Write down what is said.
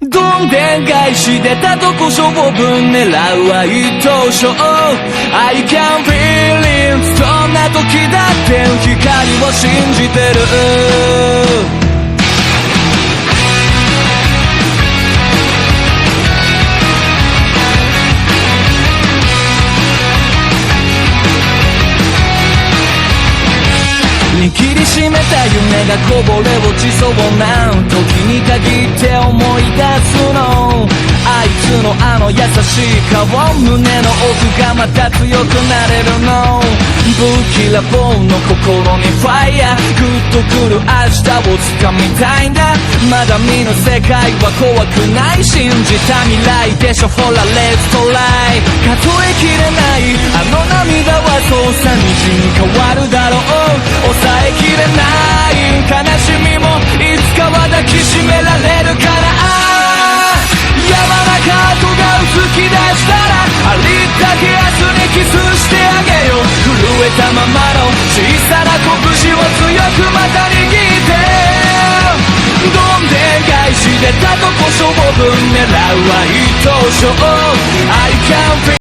どんでん返し出たとこ勝負分狙うは一等賞 I can feel it そんな時だって光を信じてる握りしめた夢がこぼれ落ちそうな時に限って思い出すのあいつのあの優しい顔胸の奥がまた強くなれるの不気らぼうの心にファイヤーグッとくる明日を掴みたいんだまだ見ぬ世界は怖くない信じた未来でしょほら Let's try 数えきれないあの涙はそうさ虹に変わるだろう抑えきれない悲しみもいつかは抱きしめられるから山中跡が吹き出したらありったけ明日にキスしてあげよう震えたままの小さな拳を強くまた握ってどんでん返し出たとこ勝負分狙うは一等賞 I can feel